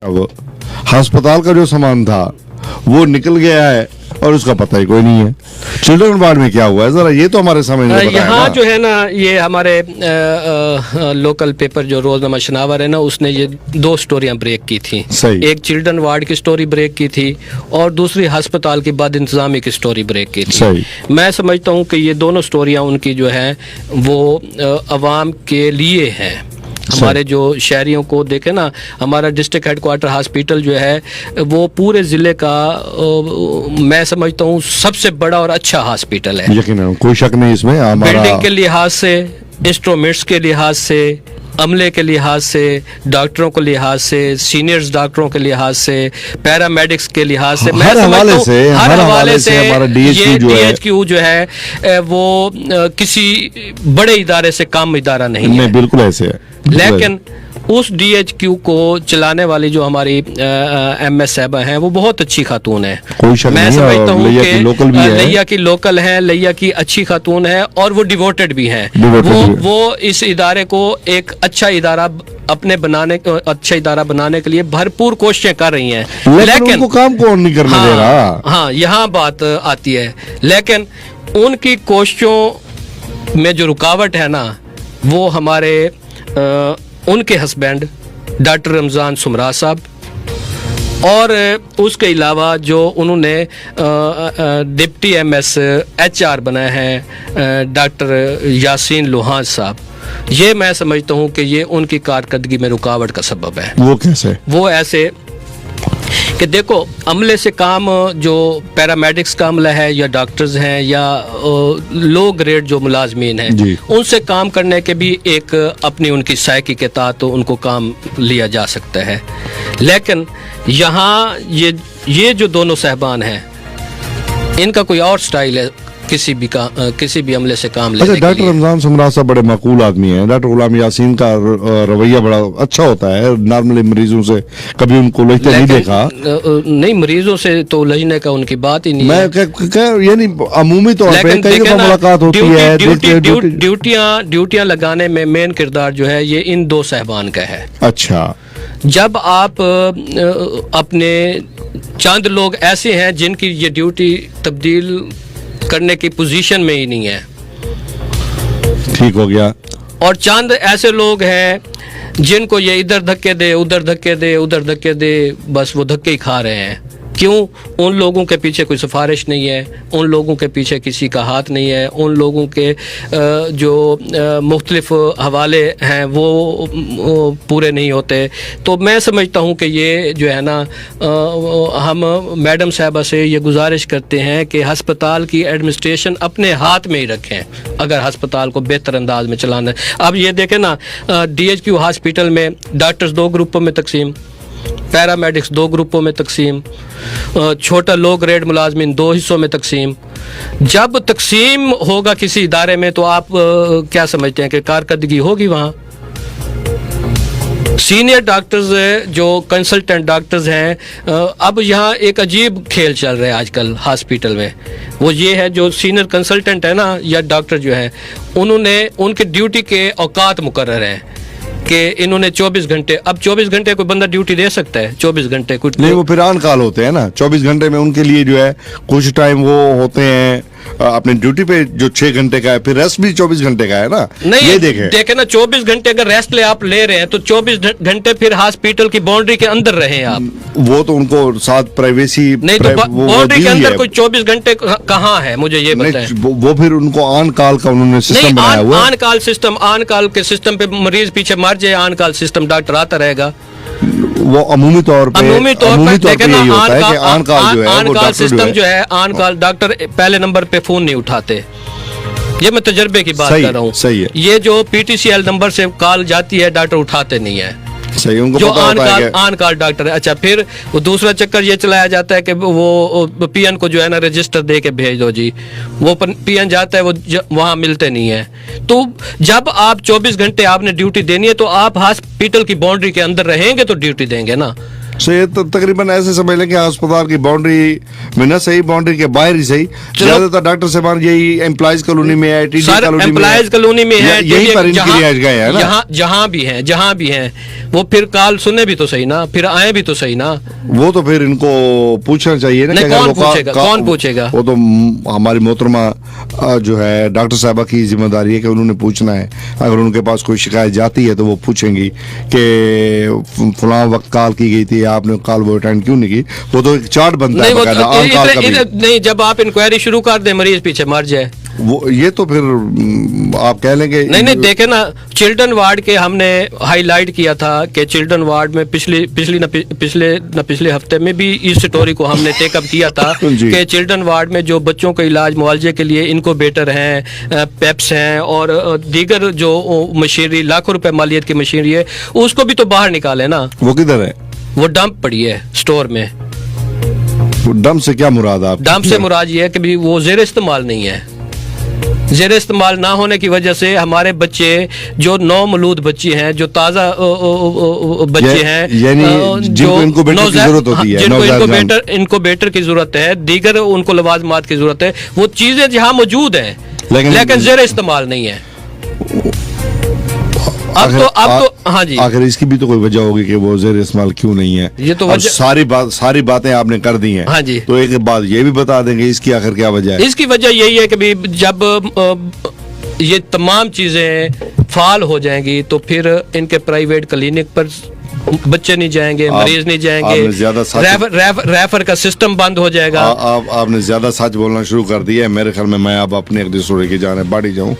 वो अस्पताल का जो सामान था वो निकल गया है और उसका पता ही कोई नहीं है। चिल्ड्रन वार्ड में क्या हुआ है, जरा ये तो हमारे सामने नहीं बताया यहाँ ना। जो है ना, ये हमारे लोकल पेपर जो रोजनामा शनावर है ना, उसने ये 2 स्टोरियां ब्रेक की थी। सही। एक चिल्ड्रन वार्ड की स्टोरी ब्रेक की थी और दूसरी अस्पताल की बद इंतजामी की स्टोरी ब्रेक की थी। सही। मैं समझता हूँ कि ये दोनों स्टोरियां उनकी जो है वो अवाम के लिए हैं। हमारे जो शहरियों को देखे ना, हमारा डिस्ट्रिक्ट हेडक्वार्टर हॉस्पिटल जो है वो पूरे ज़िले का मैं समझता हूँ सबसे बड़ा और अच्छा हॉस्पिटल है। यकीनन कोई शक नहीं इसमें। हमारा बिल्डिंग के लिहाज से, इंस्ट्रूमेंट्स के लिहाज से, अमले के लिहाज से, डॉक्टरों के लिहाज से, सीनियर्स डॉक्टरों के लिहाज से, पैरामेडिक्स के लिहाज से, हर हवाले से हमारा DHQ जो है वो किसी बड़े इदारे से कम इदारा नहीं है। बिल्कुल ऐसे है। लेकिन उस DHQ को चलाने वाली जो हमारी MS साहबा हैं वो बहुत अच्छी खातून है। कोई शक मैं नहीं, समझता हूँ लैया की लोकल भी है। लैया की लोकल है, लैया की अच्छी खातून है और वो डिवोटेड भी हैं। वो इस इदारे को एक अच्छा इदारा अच्छा इदारा बनाने के लिए भरपूर कोशिशें कर रही हैं। लेकिन उनको काम कौन नहीं करने दे रहा। हाँ, यहाँ बात आती है। लेकिन उनकी कोशिशों में जो रुकावट है ना, वो हमारे उनके हस्बैंड डॉक्टर रमज़ान सुमरा साहब और उसके अलावा जो उन्होंने डिप्टी MS HR बनाए हैं डॉक्टर यासीन लोहान साहब, ये मैं समझता हूँ कि ये उनकी कारकर्दगी में रुकावट का सबब है। वो कैसे? वो ऐसे कि देखो, अमले से काम जो पैरामेडिक्स का अमला है या डॉक्टर्स हैं या लो ग्रेड जो मुलाजमीन हैं, उनसे काम करने के भी एक अपनी उनकी साइकी के तहत तो उनको काम लिया जा सकता है। लेकिन यहाँ ये जो दोनों साहबान हैं, इनका कोई और स्टाइल है किसी भी अमले से काम लेने के लिए। डॉक्टर रमजान सुमरा साहब बड़े माकूल आदमी हैं। डॉक्टर गुलाम यासीन का रवैया बड़ा अच्छा होता है। नॉर्मली मरीजों से कभी उनको उलझते नहीं देखा। नहीं, मरीजों से तो उलझने का उनकी बात ही नहीं है। यानी अमूमी तौर पे कई दफा मुलाकात होती है। ड्यूटियां लगाने में मेन किरदार जो है ये इन 2 साहबान का है। अच्छा। जब आप अपने चंद लोग ऐसे हैं जिनकी ये ड्यूटी तब्दील करने की पोजीशन में ही नहीं है, ठीक हो गया, और चंद ऐसे लोग हैं जिनको ये इधर धक्के दे, उधर धक्के दे, उधर धक्के दे, बस वो धक्के ही खा रहे हैं। क्यों? उन लोगों के पीछे कोई सिफारिश नहीं है, उन लोगों के पीछे किसी का हाथ नहीं है, उन लोगों के जो मुख्तलिफ हवाले हैं वो पूरे नहीं होते। तो मैं समझता हूँ कि ये जो है ना, हम मैडम साहबा से ये गुजारिश करते हैं कि हस्पताल की एडमिनिस्ट्रेशन अपने हाथ में ही रखें अगर हस्पताल को बेहतर अंदाज में चलाना है। अब ये देखें ना, DHQ हॉस्पिटल में डॉक्टर्स 2 ग्रुपों में तकसीम, पैरामेडिक्स 2 ग्रुपों में तकसीम, छोटा लो ग्रेड मुलाजमीन 2 हिस्सों में तकसीम। जब तकसीम होगा किसी इदारे में तो आप क्या समझते हैं कि कारकर्दगी होगी वहाँ? सीनियर डॉक्टर्स जो कंसल्टेंट डॉक्टर्स हैं, अब यहाँ एक अजीब खेल चल रहा है आजकल हॉस्पिटल में। वो ये है, जो सीनियर कंसल्टेंट है ना या डॉक्टर जो है, उन्होंने उनके ड्यूटी के औकात मुकर्रर हैं कि इन्होंने 24 घंटे, अब 24 घंटे कोई बंदा ड्यूटी दे सकता है? 24 घंटे कुछ नहीं, वो फिर आन काल होते हैं ना। 24 घंटे में उनके लिए जो है कुछ टाइम वो होते हैं अपने ड्यूटी पे जो 6 घंटे का है, फिर रेस्ट भी 24 घंटे का है ना। नहीं, ये देखे ना, 24 घंटे अगर रेस्ट आप ले रहे हैं तो 24 घंटे फिर हॉस्पिटल की बाउंड्री के अंदर रहे आप। वो तो उनको साथ प्राइवेसी नहीं, तो बाउंड्री के अंदर कोई 24 घंटे कहाँ है, मुझे ये बताएं। वो फिर उनको आन काल का उन्होंने सिस्टम बनाया हुआ है। आन काल के सिस्टम पे मरीज पीछे मर जाए, आन काल सिस्टम डॉक्टर आता रहेगा। वो अमूमी तौर पे यही होता है कि आन काल जो है, आन काल सिस्टम जो है, आन काल डॉक्टर पहले नंबर पे फोन नहीं उठाते। ये मैं तजर्बे की बात कर रहा हूँ। सही है। ये जो PTCL नंबर से कॉल जाती है, डॉक्टर उठाते नहीं है। सही, उनको जो पता होता है आन काल डॉक्टर है। अच्छा, फिर वो दूसरा चक्कर ये चलाया जाता है कि वो PN को जो है ना रजिस्टर दे के भेज दो जी। वो PN जाता है, वो वहाँ मिलते नहीं है। तो जब आप 24 घंटे आपने ड्यूटी देनी है तो आप हॉस्पिटल की बाउंड्री के अंदर रहेंगे तो ड्यूटी देंगे ना। सो ये तो तकरीबन ऐसे समझ लें कि अस्पताल की बाउंड्री में ना सही, बाउंड्री के बाहर ही सही, ज्यादातर डॉक्टर साहब यही एम्प्लॉयज कॉलोनी में है, टीडी सर कॉलोनी में एम्प्लॉयज कॉलोनी में है, यहीं पर इनकी रिहाइश गए हैं ना। जहाँ भी हैं वो फिर कॉल सुने भी तो सही ना, फिर आए भी तो सही ना। वो तो फिर इनको पूछना चाहिए ना। नहीं, कि अगर कौन वो पूछेगा? कौन पूछेगा? वो तो हमारी मोहतरमा जो है डॉक्टर साहबा की जिम्मेदारी है कि उन्होंने पूछना है। अगर उनके पास कोई शिकायत जाती है तो वो पूछेंगी कि फलां वक्त कॉल की गई थी, आपने कॉल वो अटेंड क्यों नहीं की। वो तो एक चार्ट बनता है बकायदा, ऑन कॉल का भी। नहीं, जब आप इंक्वायरी शुरू कर दे मरीज पीछे मर जाए, वो ये तो फिर आप कह लेंगे। नहीं देखे ना, चिल्ड्रन वार्ड के हमने हाईलाइट किया था कि चिल्ड्रन वार्ड में पिछले हफ्ते में भी इस स्टोरी को हमने टेकअप किया था कि चिल्ड्रन वार्ड में जो बच्चों के इलाज मुआवजे के लिए इनक्यूबेटर हैं, पेप्स हैं और दीगर जो मशीनरी, लाखों रुपए मालियत की मशीनरी है, उसको भी तो बाहर निकाले ना। वो किधर है? वो डंप पड़ी है स्टोर में। डंप से क्या मुराद? आप डंप से मुराद ये है कि भी वो जेर इस्तेमाल नहीं है। जेर इस्तेमाल ना होने की वजह से हमारे बच्चे जो नौमौलूद बच्चे हैं, जो ताज़ा बच्चे हैं, जिनको इनक्यूबेटर की जरूरत होती है, जिनको इनक्यूबेटर की जरूरत है, दीगर उनको लवाजमात की जरूरत है, वो चीजें जहाँ मौजूद है लेकिन जेर इस्तेमाल नहीं है। अब तो हाँ जी, आखिर इसकी भी तो कोई वजह होगी कि वो जेर इस्तेमाल क्यों नहीं है। ये तो सारी बातें आपने कर दी हैं। हाँ जी, तो एक बात ये भी बता देंगे इसकी आखिर क्या वजह है? इसकी वजह यही है कि भी जब ये तमाम चीजें फाल हो जाएंगी तो फिर इनके प्राइवेट क्लिनिक पर बच्चे नहीं जाएंगे, मरीज नहीं जाएंगे, रेफर का सिस्टम बंद हो जाएगा। आपने ज्यादा सच बोलना शुरू कर दिया है। मेरे ख्याल में मैं अब अपने एक दूसरे की जाने बाड़ी जाऊं।